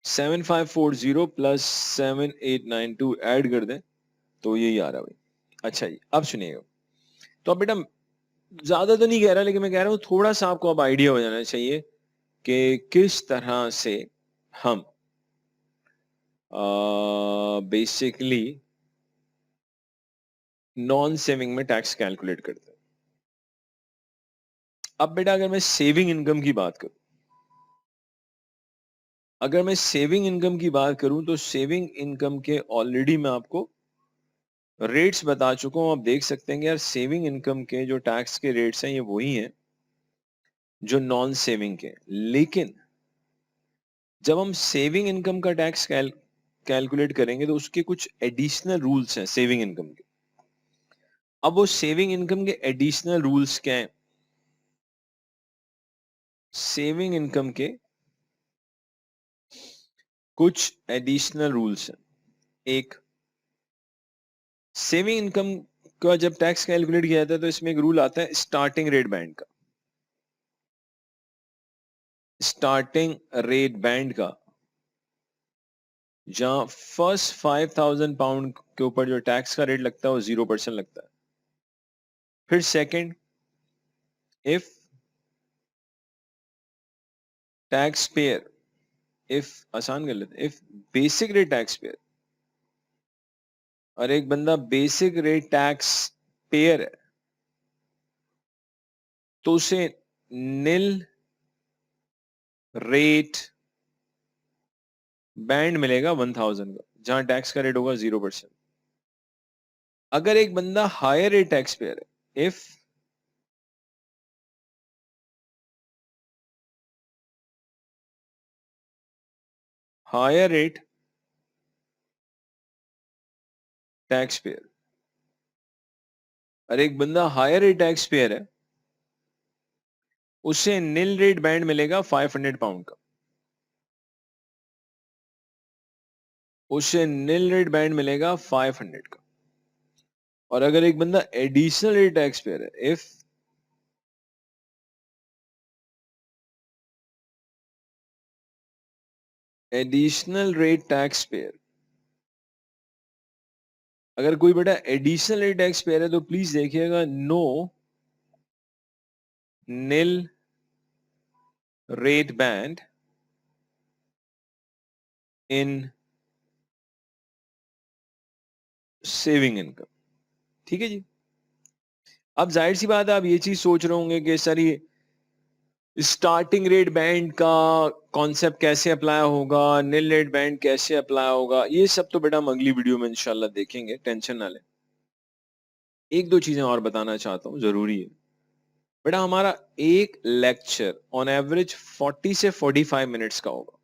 7540 प्लस 7892 ऐड कर दें तो यही आ रहा है भाई। अच्छा जी, अब सुनिएगा, तो अब बेटा ज्यादा तो नहीं कह रहा, लेकिन मैं कह रहा हूं थोड़ा सा आपको अब आइडिया हो जाना चाहिए कि किस तरह से हम बेसिकली नॉन सेविंग में टैक्स कैलकुलेट करते हैं। अब बेटा अगर मैं सेविंग इनकम की बात करूं, अगर मैं सेविंग इनकम की बात करूं तो सेविंग इनकम के ऑलरेडी मैं आपको रेट्स बता चुका हूं। आप देख सकते हैं कि यार सेविंग इनकम के जो टैक्स के रेट्स हैं ये वही हैं जो नॉन सेविंग के। लेकिन जब हम सेविंग इनकम का टैक्स कैलकुलेट करेंगे तो उसके कुछ एडिशनल रूल्स हैं सेविंग इनकम के। अब वो सेविंग इनकम के एडिशनल रूल्स क्या हैं? सेविंग इनकम के कुछ एडिशनल रूल्स हैं। एक, सेविंग इनकम का जब टैक्स कैलकुलेट किया जाता है तो इसमें एक रूल आता है स्टार्टिंग रेट बैंड का। स्टार्टिंग रेट बैंड का, जहां फर्स्ट 5,000 पाउंड के ऊपर जो टैक्स का रेट लगता है वो 0% लगता है। फिर second, if tax payer, if आसान कर लेते, if basic rate tax payer, और एक बंदा बेसिक रेट टैक्स पेयर है तो उसे निल रेट बैंड मिलेगा 1,000 का, जहां टैक्स का रेट होगा 0%। अगर एक बंदा हायर रेट टैक्स पेयर है, if higher rate tax payer, और एक बंदा हायर रेट टैक्स पेयर है, उसे निल रेट बैंड मिलेगा 500 पाउंड का। उसे निल रेट बैंड मिलेगा 500 का। और अगर एक बंदा एडिशनल रेट टैक्स पेयर है, if additional rate tax pair, अगर कोई बेटा एडिशनल रेट टैक्स पेयर है तो प्लीज देखिएगा, no nil rate band in saving income. ठीक है जी। अब जाहिर सी बात है आप ये चीज सोच रहे होंगे कि सर ये स्टार्टिंग रेट बैंड का कॉन्सेप्ट कैसे अप्लाई होगा, निल रेट बैंड कैसे अप्लाई होगा, ये सब तो बेटा हम अगली वीडियो में इंशाल्लाह देखेंगे, टेंशन ना लें। एक दो चीजें और बताना चाहता हूं, जरूरी है बेटा। हमारा एक लेक्चर ऑन एवरेज 40 से 45 मिनट्स का होगा,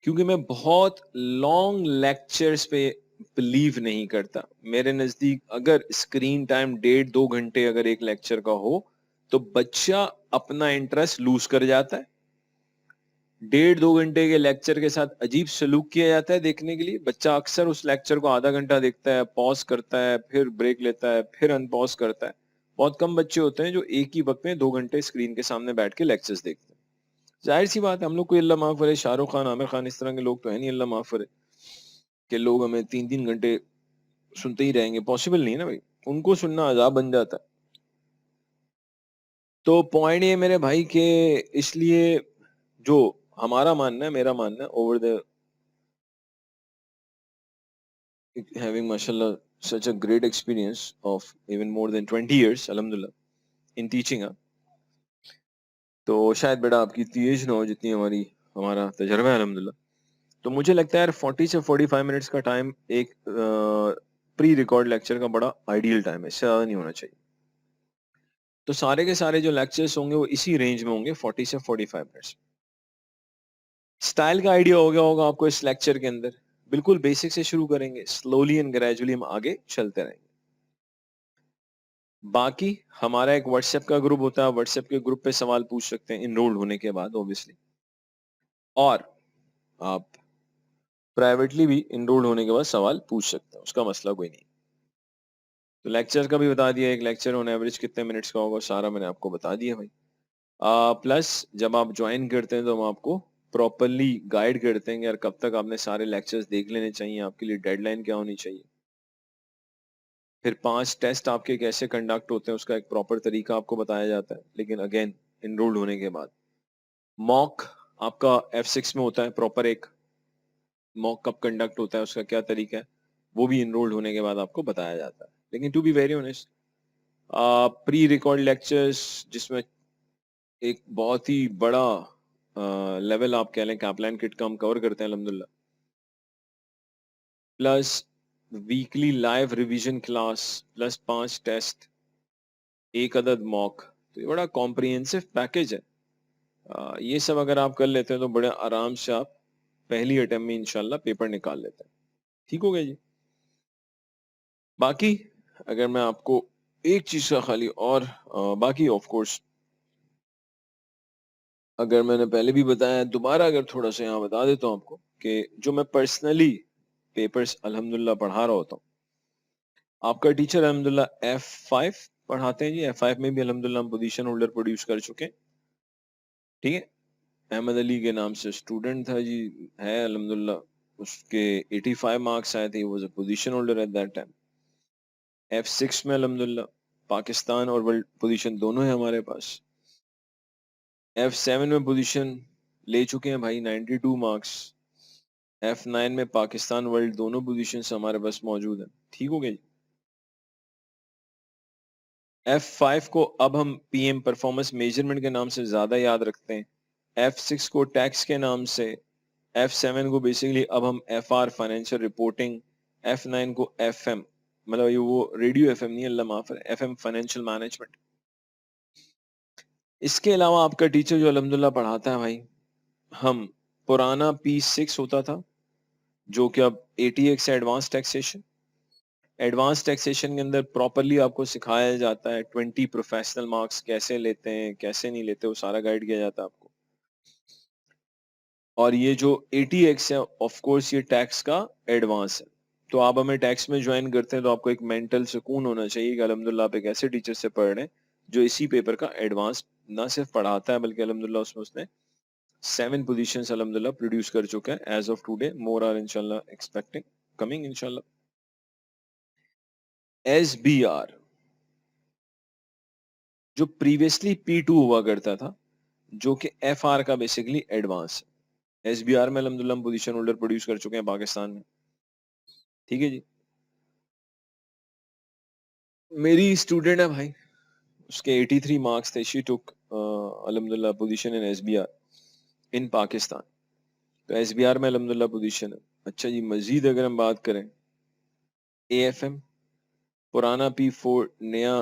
क्योंकि मैं बहुत लॉन्ग लेक्चर्स पे बिलीव नहीं करता। मेरे नजदीक अगर स्क्रीन टाइम 1.5-2 घंटे अगर एक लेक्चर का हो तो बच्चा अपना इंटरेस्ट लूज कर जाता है। 1.5-2 घंटे के लेक्चर के साथ अजीब सलूक किया जाता है देखने के लिए। बच्चा अक्सर उस लेक्चर को आधा घंटा देखता है, पॉज करता है, फिर ब्रेक लेता है, फिर अनपॉज करता है। बहुत कम बच्चे होते हैं जो एक ही वक्त में 2 घंटे स्क्रीन के सामने बैठ के लेक्चर्स देखते हैं। जाहिर सी बात है, हम लोग को अल्लाह माफ करे, शाहरुख खान, आमिर खान इस तरह के लोग तो है नहीं, अल्लाह माफ करे, कि लोग हमें 3-3 घंटे सुनते ही रहेंगे। पॉसिबल नहीं है ना भाई, उनको सुनना अजाब बन जाता है। तो पॉइंट ये मेरे भाई के, इसलिए जो हमारा मानना है, मेरा मानना है, over the having mashallah such a great experience of even more than 20 years alhamdulillah in teaching up, तो शायद बेटा आपकी इतनी एज ना हो जितनी हमारी, हमारा तजर्बा है अल्हम्दुलिल्लाह। तो मुझे लगता है यार 40 से 45 मिनट्स का टाइम एक प्री रिकॉर्ड लेक्चर का बड़ा आइडियल टाइम है, इससे ज़्यादा नहीं होना चाहिए। तो सारे के सारे जो लेक्चर्स होंगे वो इसी रेंज में होंगे, 40 से 45 मिनट्स। स्टाइल का आइडिया हो गया होगा आपको इस लेक्चर के अंदर। बिल्कुल बेसिक से शुरू करेंगे, स्लोली एंड ग्रेजुअली हम आगे चलते रहेंगे। बाकी हमारा एक व्हाट्सएप का ग्रुप होता है, व्हाट्सएप के ग्रुप पे सवाल पूछ सकते हैं इनरोल्ड होने के बाद ऑब्वियसली, और आप प्राइवेटली भी इनरोल्ड होने के बाद सवाल पूछ सकते हैं, उसका मसला कोई नहीं। तो लेक्चर का भी बता दिया, एक लेक्चर ऑन एवरेज कितने मिनट्स का होगा सारा मैंने आपको बता दिया भाई। प्लस जब आप ज्वाइन करते हैं तो हम आपको प्रॉपरली गाइड करते हैं यार कब तक आपने सारे लेक्चर्स देख लेने चाहिए, आपके लिए डेडलाइन क्या होनी चाहिए। फिर 5 टेस्ट आपके कैसे कंडक्ट होते हैं उसका एक प्रॉपर तरीका आपको बताया जाता है, लेकिन अगेन इनरोल्ड होने के बाद। मॉक आपका F6 में होता है, प्रॉपर एक मॉक कब कंडक्ट होता है उसका क्या तरीका है, वो भी इनरोल्ड होने के बाद आपको बताया जाता है। लेकिन to be very honest, pre record lectures जिसमें एक बहुत ही बड़ा लेवल आप कह लें कैपलाइन किट का हम कवर करते हैं अल्हम्दुलिल्लाह, plus weekly live revision class, plus 5 test, एक अदद मॉक, तो ये बड़ा कॉम्प्रिहेंसिव पैकेज है। ये सब अगर आप कर लेते हैं तो बड़े आराम से आप पहली अटेम्प्ट में इंशाल्लाह पेपर निकाल लेते हैं। ठीक हो गया जी। बाकी अगर मैं आपको एक चीज का खाली और बाकी ऑफ कोर्स अगर मैंने पहले भी बताया, दोबारा अगर थोड़ा सा यहाँ बता देता हूँ आपको कि जो मैं पर्सनली पेपर्स अल्हम्दुलिल्लाह पढ़ा रहा होता हूँ, आपका टीचर अल्हम्दुलिल्लाह F5 पढ़ाते हैं जी। F5 में भी अल्हम्दुलिल्लाह हम पोजीशन होल्डर प्रोड्यूस कर चुके हैं। ठीक है, अहमद अली के नाम से स्टूडेंट था जी, है अल्हम्दुलिल्लाह, उसके 85 मार्क्स आए थे, was a position holder at that time. F6 में अल्हम्दुलिल्लाह पाकिस्तान और वर्ल्ड पोजीशन दोनों है हमारे पास। F7 में पोजीशन ले चुके हैं भाई, 92 मार्क्स। F9 में पाकिस्तान वर्ल्ड दोनों पोजीशंस हमारे पास मौजूद है। ठीक हो गया जी। F5 को अब हम PM परफॉर्मेंस मेजरमेंट के नाम से ज्यादा याद रखते हैं, F6 को टैक्स के नाम से, F7 को बेसिकली अब हम FR फाइनेंशियल रिपोर्टिंग, F9 को FM मतलब ये वो रेडियो FM नहीं, अल्लाह माफ है, FM फाइनेंशियल मैनेजमेंट। इसके अलावा आपका टीचर जो अल्हम्दुलिल्लाह पढ़ाता है भाई, हम पुराना P6 होता था जो कि अब ATX advance taxation, advance taxation के अंदर प्रॉपरली आपको सिखाया जाता है 20 प्रोफेशनल मार्क्स कैसे लेते हैं कैसे नहीं लेते, वो सारा गाइड किया जाता है आपको। और ये जो ATX है ऑफ कोर्स ये टैक्स का एडवांस है। तो आप हमें टैक्स में ज्वाइन करते हैं तो आपको एक मेंटल सुकून होना चाहिए कि अल्हम्दुलिल्लाह आप एक ऐसे टीचर से पढ़ रहे हैं जो इसी पेपर का एडवांस ना सिर्फ पढ़ाता है बल्कि अल्हम्दुलिल्लाह उसमें उसने 7 पोजीशंस अल्हम्दुलिल्लाह प्रोड्यूस कर चुका है as of today, more are इंशाल्लाह एक्सपेक्टिंग कमिंग इंशाल्लाह। SBR जो प्रीवियसली P2 हुआ करता था, जो कि FR का बेसिकली एडवांस है। SBR में अल्हम्दुलिल्लाह हम पोजीशन होल्डर प्रोड्यूस कर चुके हैं पाकिस्तान में। ठीक है जी। मेरी स्टूडेंट है भाई, उसके 83 मार्क्स थे, शी टुक अल्हम्दुलिल्लाह पोजीशन इन SBR इन पाकिस्तान। तो SBR में अल्हम्दुलिल्लाह पोजीशन है। अच्छा जी, मजीद अगर हम बात करें AFM, पुराना P4 नया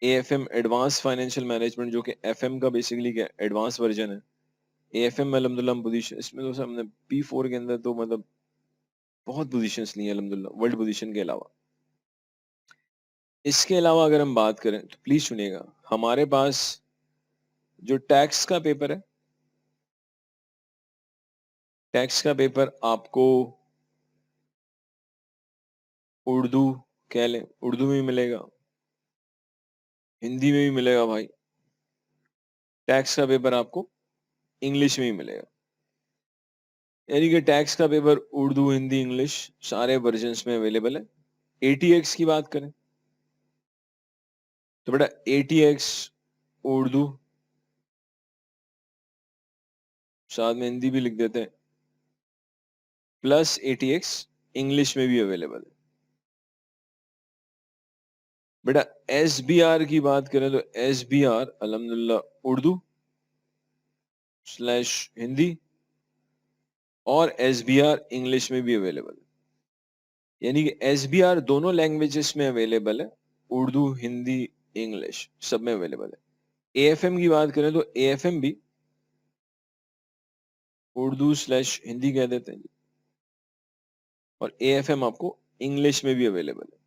AFM एडवांस फाइनेंशियल मैनेजमेंट जो कि FM का बेसिकली क्या एडवांस वर्जन है। AFM में अल्हम्दुलिल्लाह हम पोजीशन, इसमें तो हमने P4 के अंदर तो मतलब बहुत पोजीशंस ली हैं अल्हम्दुलिल्लाह वर्ल्ड पोजीशन के अलावा। इसके अलावा अगर हम बात करें तो प्लीज सुनिएगा, हमारे पास जो टैक्स का पेपर है, टैक्स का पेपर आपको उर्दू कह लें, उर्दू में भी मिलेगा, हिंदी में भी मिलेगा भाई। टैक्स का पेपर आपको इंग्लिश में ही मिलेगा, यानी कि टैक्स का पेपर उर्दू हिंदी इंग्लिश सारे वर्जन्स में अवेलेबल है। ATX की बात करें तो बेटा ATX उर्दू, साथ में हिंदी भी लिख देते हैं, प्लस ATX इंग्लिश में भी अवेलेबल है। बेटा SBR की बात करें तो SBR अल्हम्दुलिल्लाह उर्दू स्लैश हिंदी और SBR इंग्लिश में भी अवेलेबल है, यानी कि SBR दोनों लैंग्वेजेस में अवेलेबल है, उर्दू हिंदी इंग्लिश सब में अवेलेबल है। AFM की बात करें तो AFM भी उर्दू स्लैश हिंदी कह देते हैं जी, और AFM आपको इंग्लिश में भी अवेलेबल है।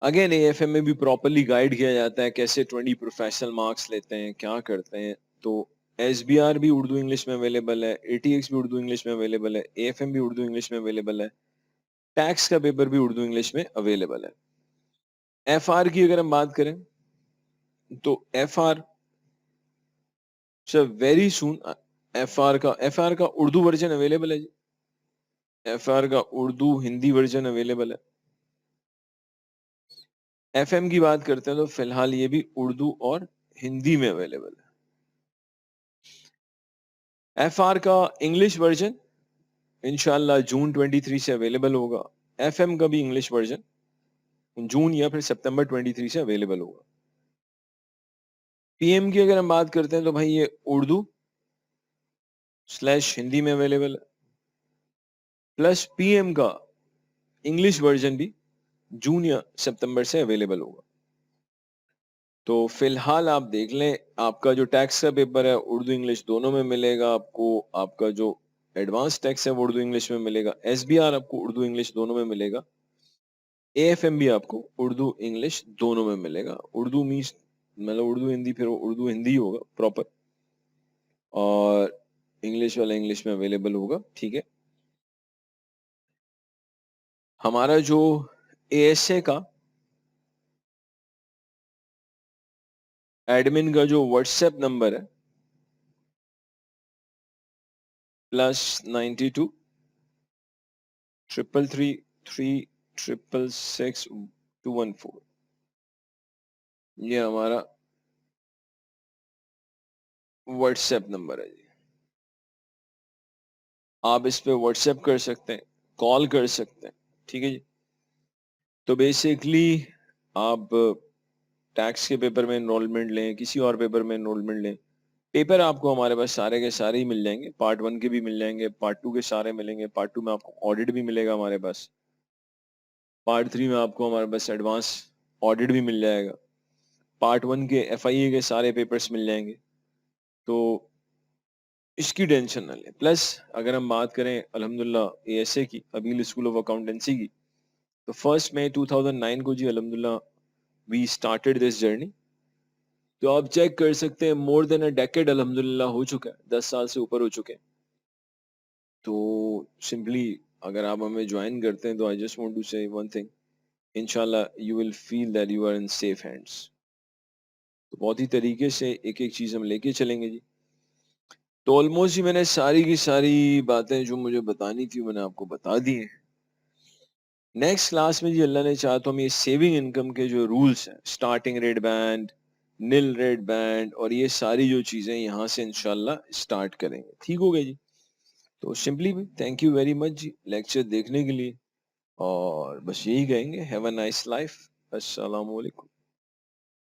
अगेन AFM में भी प्रॉपरली गाइड किया जाता है कैसे 20 प्रोफेशनल मार्क्स लेते हैं क्या करते हैं। तो SBR भी उर्दू इंग्लिश में अवेलेबल है, ATX भी उर्दू इंग्लिश में अवेलेबल है, AFM भी उर्दू इंग्लिश में अवेलेबल है, टैक्स का पेपर भी उर्दू इंग्लिश में अवेलेबल है। FR की अगर हम बात करें तो FR वेरी सुन FR का उर्दू वर्जन अवेलेबल है जी, FR का उर्दू हिंदी वर्जन अवेलेबल है। FM की बात करते हैं तो फिलहाल ये भी उर्दू और हिंदी में अवेलेबल है। FR का इंग्लिश वर्जन इंशाल्लाह जून 23 से अवेलेबल होगा। FM का भी इंग्लिश वर्जन जून या फिर सितंबर 23 से अवेलेबल होगा। PM की अगर हम बात करते हैं तो भाई ये उर्दू स्लैश हिंदी में अवेलेबल है, प्लस PM का इंग्लिश वर्जन भी जून या सितंबर से अवेलेबल होगा। तो फिलहाल आप देख लें, आपका जो टैक्स का पेपर है उर्दू इंग्लिश दोनों में मिलेगा आपको। आपका जो एडवांस टैक्स है वो उर्दू इंग्लिश में मिलेगा। एसबीआर आपको उर्दू इंग्लिश दोनों में मिलेगा। एएफएम भी आपको उर्दू इंग्लिश दोनों में मिलेगा। उर्दू मीन्स मतलब उर्दू हिंदी, फिर उर्दू हिंदी होगा प्रॉपर, और इंग्लिश वाला इंग्लिश में अवेलेबल होगा। ठीक है, हमारा जो एएसए का एडमिन का जो व्हाट्सएप नंबर है +92 333 666 214, ये हमारा व्हाट्सएप नंबर है जी। आप इस पे व्हाट्सएप कर सकते हैं, कॉल कर सकते हैं। ठीक है जी। तो बेसिकली आप टैक्स के पेपर में एनरोलमेंट लें, किसी और पेपर में एनरोलमेंट लें, पेपर आपको हमारे पास सारे के सारे ही मिल जाएंगे। पार्ट 1 के भी मिल जाएंगे, पार्ट 2 के सारे मिलेंगे, पार्ट 2 में आपको ऑडिट भी मिलेगा हमारे पास, पार्ट 3 में आपको हमारे पास एडवांस ऑडिट भी मिल जाएगा, पार्ट 1 के एफआईए के सारे पेपर्स मिल जाएंगे। तो इसकी टेंशन ना लें। प्लस अगर हम बात करें अल्हम्दुलिल्लाह एएसए की, अबील स्कूल ऑफ अकाउंटेंसी की, तो 1 मई 2009 को जी अल्हम्दुलिल्लाह वी स्टार्टेड दिस जर्नी। तो आप चेक कर सकते हैं मोर देन अ डेकेड अल्हम्दुलिल्लाह हो चुका है, 10 साल से ऊपर हो चुके हैं। तो सिंपली अगर आप हमें ज्वाइन करते हैं तो I just want to say one thing, इंशाल्लाह you will feel that you are in safe hands. तो बहुत ही तरीके से एक एक चीज हम लेके चलेंगे जी। तो ऑलमोस्ट ही मैंने सारी की सारी बातें जो मुझे बतानी थी मैंने आपको बता दी हैं। नेक्स्ट क्लास में जी अल्लाह ने चाहा तो हम ये सेविंग इनकम के जो रूल्स हैं, स्टार्टिंग रेट बैंड, निल रेट बैंड, और ये सारी जो चीजें यहाँ से इंशाल्लाह स्टार्ट करेंगे। ठीक हो गया जी। तो simply thank you very much जी लेक्चर देखने के लिए, और बस यही कहेंगे, हैव अ नाइस लाइफ। अस्सलाम वालेकुम।